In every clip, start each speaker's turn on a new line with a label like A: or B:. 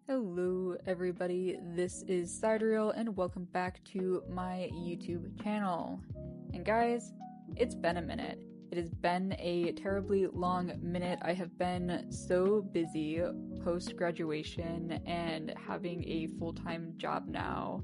A: Hello everybody, this is Sidereal and welcome back to my YouTube channel. And guys, it's been a minute. It has been a terribly long minute. I have been so busy post-graduation and having a full-time job now,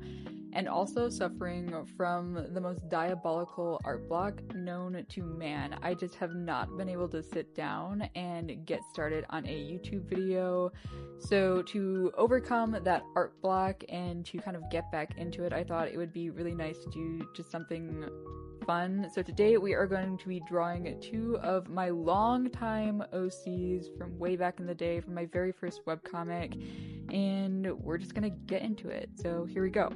A: and also suffering from the most diabolical art block known to man. I just have not been able to sit down and get started on a YouTube video. So to overcome that art block and to kind of get back into it, I thought it would be really nice to do just something fun. So today we are going to be drawing two of my longtime OCs from way back in the day, from my very first webcomic, and we're just gonna get into it. So here we go.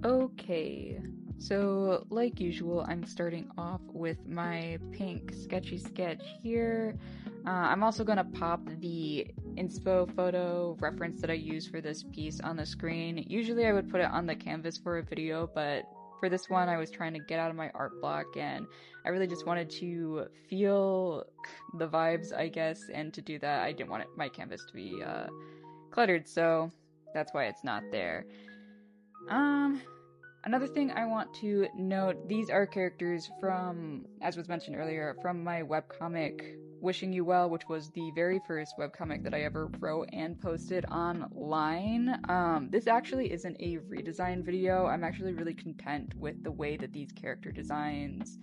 A: Okay, so like usual, I'm starting off with my pink sketchy sketch here. I'm also going to pop the inspo photo reference that I use for this piece on the screen. Usually I would put it on the canvas for a video, but for this one I was trying to get out of my art block and I really just wanted to feel the vibes, I guess, and to do that I didn't want my canvas to be cluttered, so that's why it's not there. Another thing I want to note, these are characters from, as was mentioned earlier, from my webcomic Wishing You Well, which was the very first webcomic that I ever wrote and posted online. This actually isn't a redesign video. I'm actually really content with the way that these character designs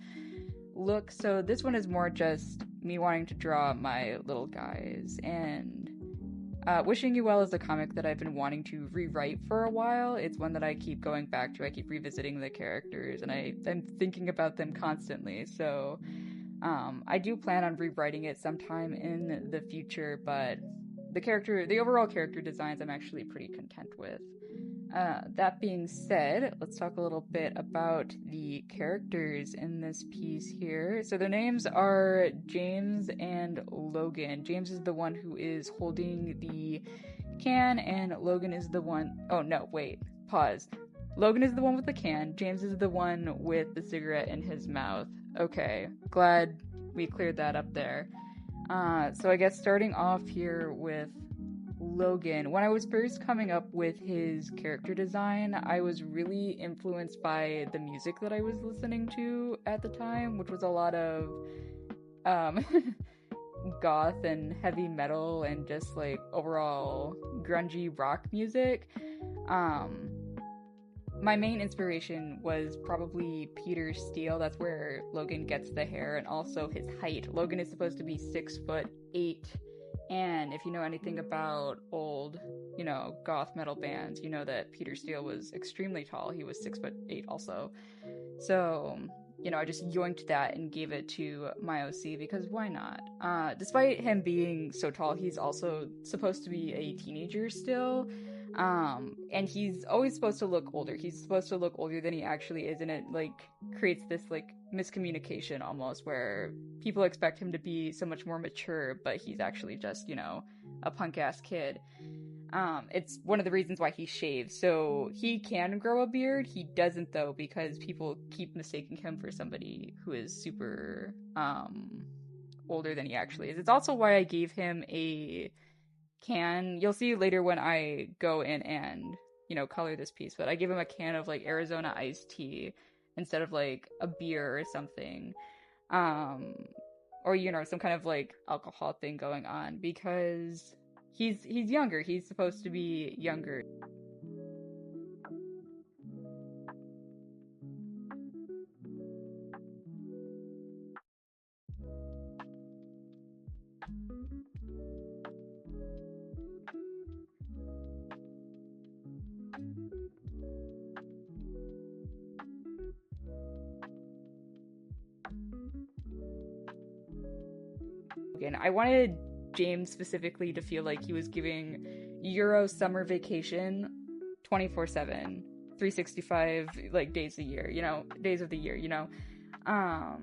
A: look, so this one is more just me wanting to draw my little guys, and Wishing You Well is a comic that I've been wanting to rewrite for a while. It's one that I keep going back to. I keep revisiting the characters, and I'm thinking about them constantly. So I do plan on rewriting it sometime in the future, but the overall character designs I'm actually pretty content with. That being said, let's talk a little bit about the characters in this piece here. So their names are James and Logan. James is the one who is holding the can, and Logan is the one... Oh, no, wait. Pause. Logan is the one with the can. James is the one with the cigarette in his mouth. Okay, glad we cleared that up there. So I guess starting off here with Logan, when I was first coming up with his character design, I was really influenced by the music that I was listening to at the time, which was a lot of goth and heavy metal and just like overall grungy rock music. My main inspiration was probably Peter Steele. That's where Logan gets the hair, and also his height. Logan is supposed to be 6'8", and if you know anything about old, goth metal bands, you know that Peter Steele was extremely tall. He was 6'8" also. So, I just yoinked that and gave it to my OC because why not? Despite him being so tall, he's also supposed to be a teenager still. And he's always supposed to look older. He's supposed to look older than he actually is, and it creates this miscommunication almost where people expect him to be so much more mature, but he's actually just, a punk ass kid. It's one of the reasons why he shaves. So he can grow a beard. He doesn't though, because people keep mistaking him for somebody who is super older than he actually is. It's also why I gave him a can. You'll see later when I go in and color this piece, but I give him a can of Arizona iced tea instead of a beer or something, or some kind of alcohol thing going on, because he's younger. He's supposed to be younger. I wanted James specifically to feel like he was giving Euro summer vacation 24/7, 365 days a year, days of the year, I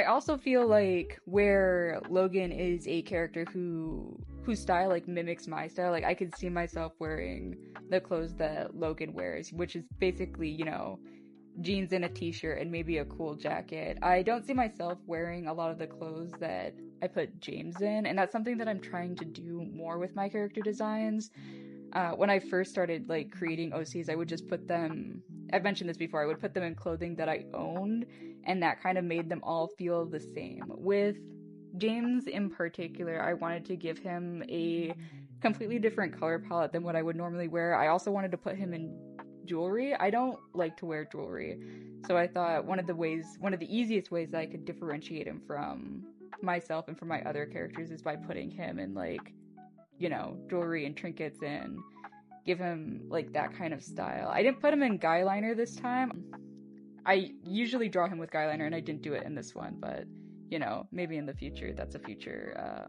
A: also feel like where Logan is a character whose style mimics my style, I could see myself wearing the clothes that Logan wears, which is basically, jeans and a t-shirt and maybe a cool jacket. I don't see myself wearing a lot of the clothes that I put James in, and that's something that I'm trying to do more with my character designs. When I first started like creating OCs, I would just put them, I've mentioned this before, I would put them in clothing that I owned, and that kind of made them all feel the same. With James in particular, I wanted to give him a completely different color palette than what I would normally wear. I also wanted to put him in jewelry. I don't like to wear jewelry, so I thought one of the easiest ways that I could differentiate him from myself and from my other characters is by putting him in like, jewelry and trinkets and give him like that kind of style. I didn't put him in guy liner this time. I usually draw him with guy liner, and I didn't do it in this one, but maybe in the future, that's a future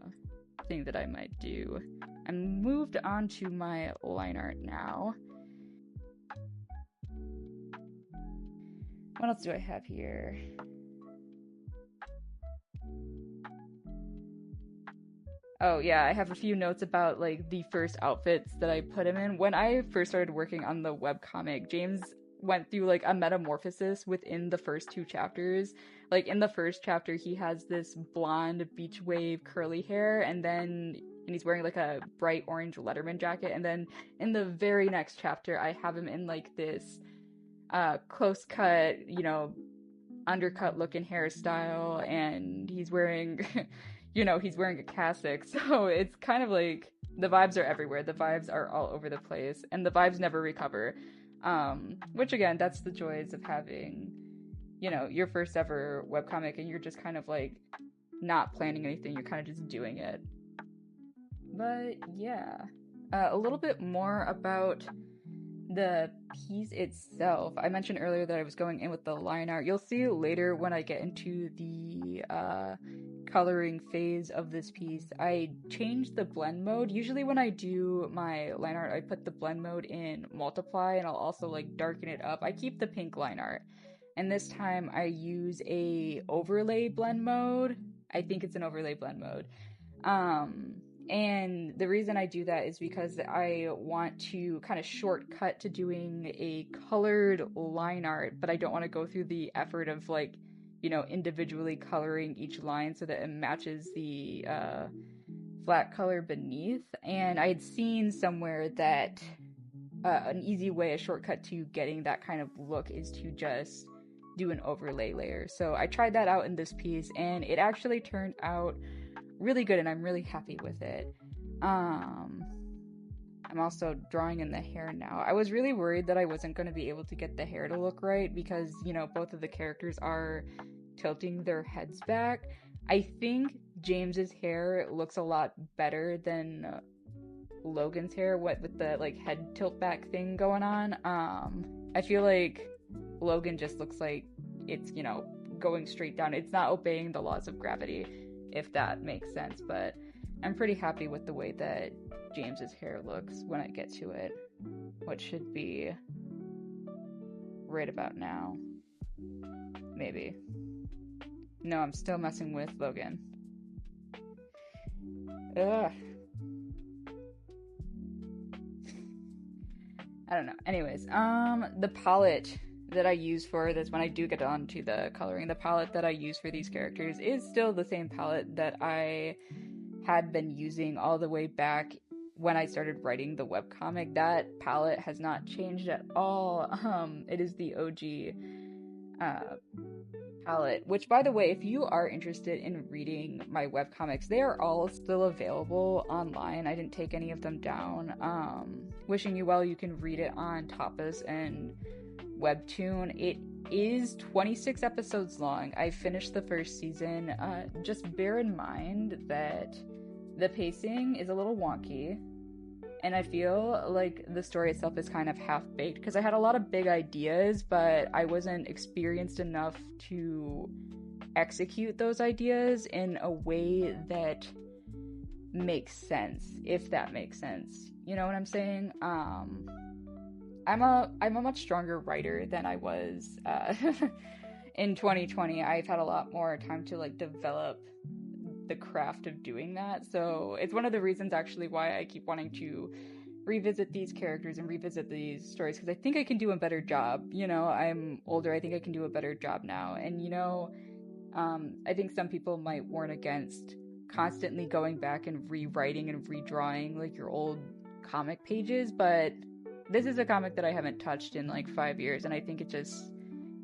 A: thing that I might do. I moved on to my line art now. What else do I have here? Oh yeah, I have a few notes about like the first outfits that I put him in. When I first started working on the webcomic, James went through like a metamorphosis within the first 2 chapters. Like in the first chapter, he has this blonde beach wave curly hair, and he's wearing like a bright orange Letterman jacket. And then in the very next chapter, I have him in like this close cut, undercut looking hairstyle, and he's wearing he's wearing a cassock. So it's kind of like the vibes are everywhere. The vibes are all over the place, and the vibes never recover. Which again, that's the joys of having, your first ever webcomic, and you're just kind of like not planning anything, you're kind of just doing it. But yeah, a little bit more about the piece itself. I mentioned earlier that I was going in with the line art. You'll see later when I get into the coloring phase of this piece, I changed the blend mode. Usually when I do my line art, I put the blend mode in multiply, and I'll also like darken it up. I keep the pink line art, and this time I use a overlay blend mode. I think it's an overlay blend mode. And the reason I do that is because I want to kind of shortcut to doing a colored line art, but I don't want to go through the effort of like, individually coloring each line so that it matches the flat color beneath. And I had seen somewhere that an easy way, a shortcut to getting that kind of look is to just do an overlay layer. So I tried that out in this piece, and it actually turned out really good, and I'm really happy with it. I'm also drawing in the hair now. I was really worried that I wasn't going to be able to get the hair to look right because, both of the characters are tilting their heads back. I think James's hair looks a lot better than Logan's hair, with the like head tilt back thing going on. I feel like Logan just looks like it's, going straight down. It's not obeying the laws of gravity, if that makes sense, but I'm pretty happy with the way that James's hair looks when I get to it, which should be right about now. Maybe. No, I'm still messing with Logan. Ugh. I don't know. Anyways, the palette that I use for this, when I do get on to the coloring, the palette that I use for these characters is still the same palette that I had been using all the way back when I started writing the webcomic. That palette has not changed at all. It is the OG palette, which, by the way, if you are interested in reading my webcomics, they are all still available online. I didn't take any of them down. Wishing You Well, you can read it on Tapas and Webtoon. It is 26 episodes long. I finished the first season. Just bear in mind that the pacing is a little wonky, and I feel like the story itself is kind of half-baked because I had a lot of big ideas, but I wasn't experienced enough to execute those ideas in a way that makes sense, if that makes sense. You know what I'm saying? I'm a much stronger writer than I was in 2020. I've had a lot more time to like develop the craft of doing that. So it's one of the reasons actually why I keep wanting to revisit these characters and revisit these stories, because I think I can do a better job. I'm older. I think I can do a better job now. And I think some people might warn against constantly going back and rewriting and redrawing like your old comic pages, but this is a comic that I haven't touched in like 5 years, and I think it just,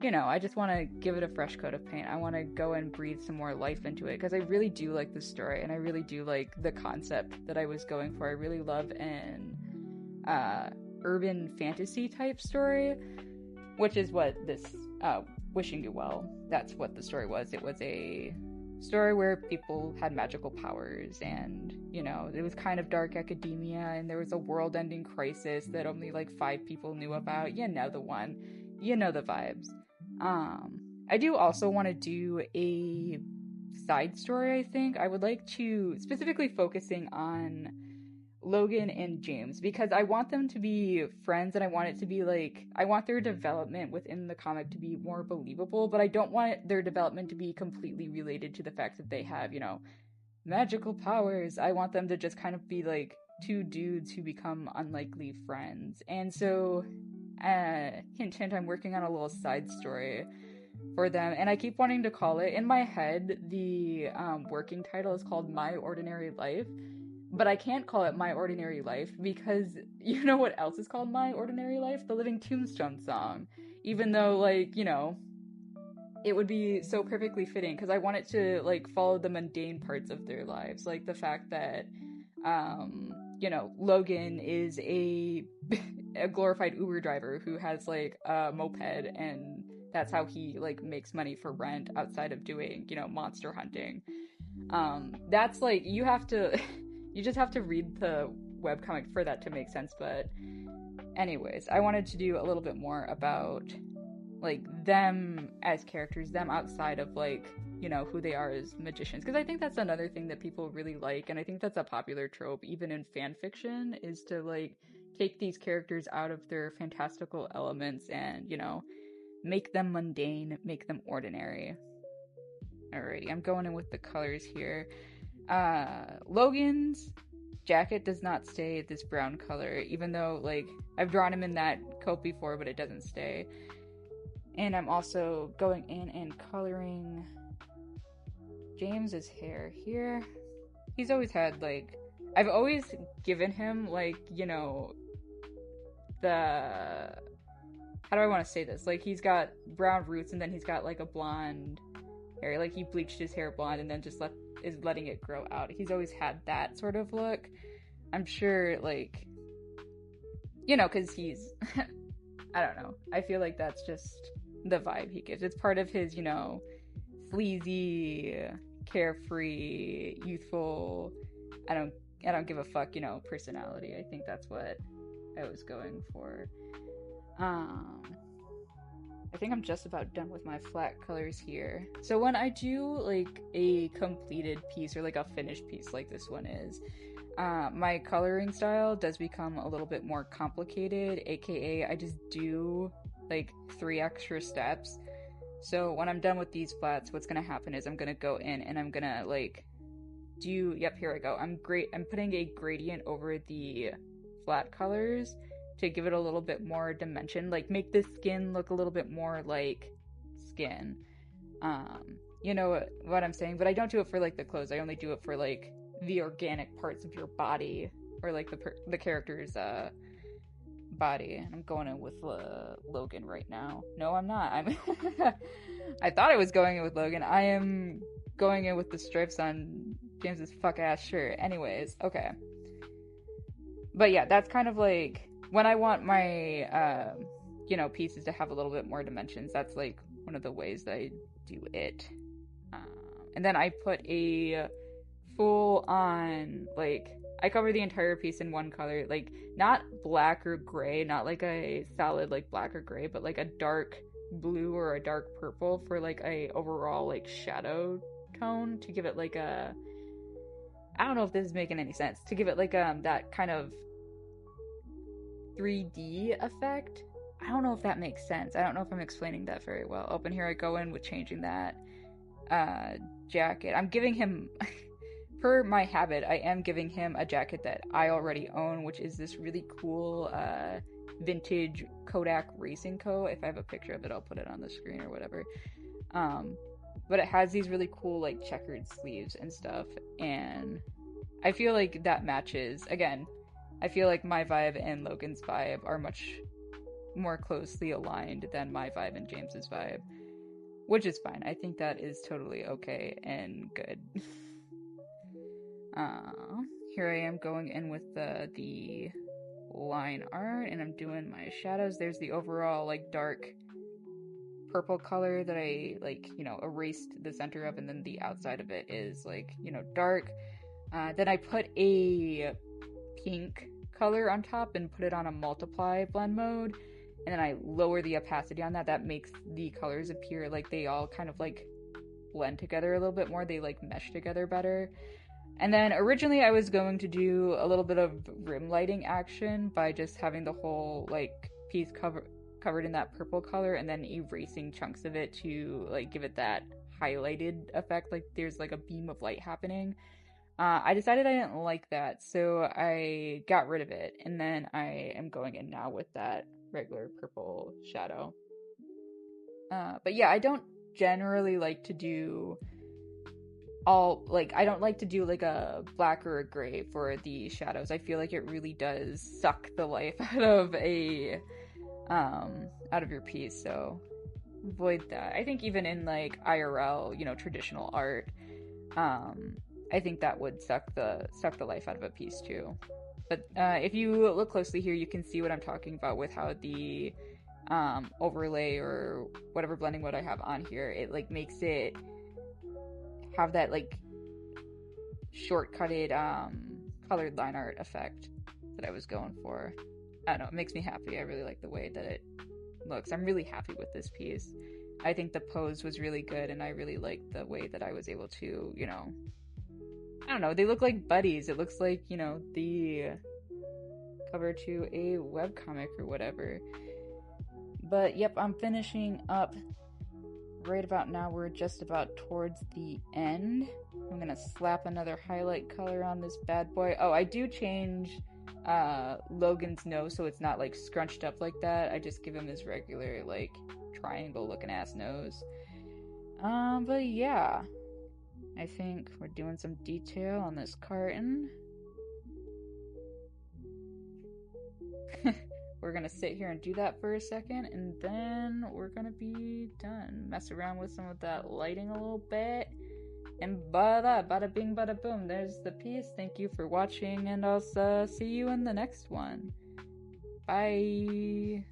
A: I just want to give it a fresh coat of paint. I want to go and breathe some more life into it because I really do like the story, and I really do like the concept that I was going for. I really love an urban fantasy type story, which is what this Wishing You Well, that's what the story was. It was a story where people had magical powers, and it was kind of dark academia, and there was a world-ending crisis that only like 5 people knew about. The one, the vibes. I do also want to do a side story. I think I would like to specifically focusing on Logan and James, because I want them to be friends, and I want it to be like, I want their development within the comic to be more believable, but I don't want their development to be completely related to the fact that they have, magical powers. I want them to just kind of be like 2 dudes who become unlikely friends. And so, hint, hint, I'm working on a little side story for them, and I keep wanting to call it, in my head, the working title is called My Ordinary Life. But I can't call it My Ordinary Life because you know what else is called My Ordinary Life? The Living Tombstone song. Even though, like, it would be so perfectly fitting because I want it to, like, follow the mundane parts of their lives. Like the fact that, Logan is a glorified Uber driver who has, like, a moped, and that's how he, like, makes money for rent outside of doing, monster hunting. That's, like, you just have to read the webcomic for that to make sense. But anyways, I wanted to do a little bit more about like them as characters, them outside of like, who they are as magicians. Because I think that's another thing that people really like, and I think that's a popular trope even in fan fiction, is to like take these characters out of their fantastical elements and, make them mundane, make them ordinary. Alrighty, I'm going in with the colors here. Logan's jacket does not stay this brown color, even though like I've drawn him in that coat before, but it doesn't stay. And I'm also going in and coloring James's hair here. He's always had like, I've always given him like, the, how do I want to say this? Like he's got brown roots, and then he's got like a blonde hair. Like he bleached his hair blonde and then just is letting it grow out. He's always had that sort of look. I'm sure, like, because he's, I don't know. I feel like that's just the vibe he gives. It's part of his, sleazy, carefree, youthful, I don't give a fuck, personality. I think that's what I was going for. I think I'm just about done with my flat colors here. So when I do like a completed piece or like a finished piece like this one is, my coloring style does become a little bit more complicated, aka I just do like 3 extra steps. So when I'm done with these flats, what's gonna happen is I'm gonna go in and I'm gonna like do, yep, here I go. I'm putting a gradient over the flat colors to give it a little bit more dimension, like make the skin look a little bit more like skin. You know what I'm saying? But I don't do it for like the clothes. I only do it for like the organic parts of your body, or like the character's body. And I'm going in with Logan right now. No, I'm not. I thought I was going in with Logan. I am going in with the stripes on James's fuck ass shirt. Anyways, okay. But yeah, that's kind of like when I want my pieces to have a little bit more dimensions. That's like one of the ways that I do it. And then I put a full on, like, I cover the entire piece in one color, like not black or gray, not like a solid like black or gray, but like a dark blue or a dark purple for like a overall like shadow tone, to give it like a, I don't know if this is making any sense, to give it like that kind of 3D effect. I don't know if that makes sense. I don't know if I'm explaining that very well. Oh, and here I go in with changing that jacket. I'm giving him per my habit, I am giving him a jacket that I already own, which is this really cool vintage Kodak racing coat. If I have a picture of it, I'll put it on the screen or whatever. but it has these really cool like checkered sleeves and stuff, and I feel like that matches. Again, I feel like my vibe and Logan's vibe are much more closely aligned than my vibe and James's vibe, which is fine. I think that is totally okay and good. Here I am going in with the line art, and I'm doing my shadows. There's the overall like dark purple color that I like, erased the center of, and then the outside of it is like, dark. Then I put a pink color on top and put it on a multiply blend mode, and then I lower the opacity on that. That makes the colors appear like they all kind of like blend together a little bit more. They like mesh together better. And then originally I was going to do a little bit of rim lighting action by just having the whole like piece covered in that purple color and then erasing chunks of it to like give it that highlighted effect, like there's like a beam of light happening. I decided I didn't like that, so I got rid of it, and then I am going in now with that regular purple shadow. But yeah, I don't generally like to do I don't like to do like a black or a gray for the shadows. I feel like it really does suck the life out of your piece, so avoid that. I think even in like IRL, traditional art, I think that would suck the life out of a piece too. But if you look closely here, you can see what I'm talking about with how the overlay or whatever blending mode I have on here, it like makes it have that like shortcutted colored line art effect that I was going for. I don't know, it makes me happy. I really like the way that it looks. I'm really happy with this piece. I think the pose was really good, and I really liked the way that I was able to, I don't know, they look like buddies. It looks like, the cover to a webcomic or whatever. But yep, I'm finishing up right about now. We're just about towards the end. I'm gonna slap another highlight color on this bad boy. Oh, I do change Logan's nose so it's not like scrunched up like that. I just give him his regular like triangle looking ass nose. But yeah, I think we're doing some detail on this carton. We're gonna sit here and do that for a second, and then we're gonna be done. Mess around with some of that lighting a little bit, and bada bing, bada boom. There's the piece. Thank you for watching, and I'll see you in the next one. Bye.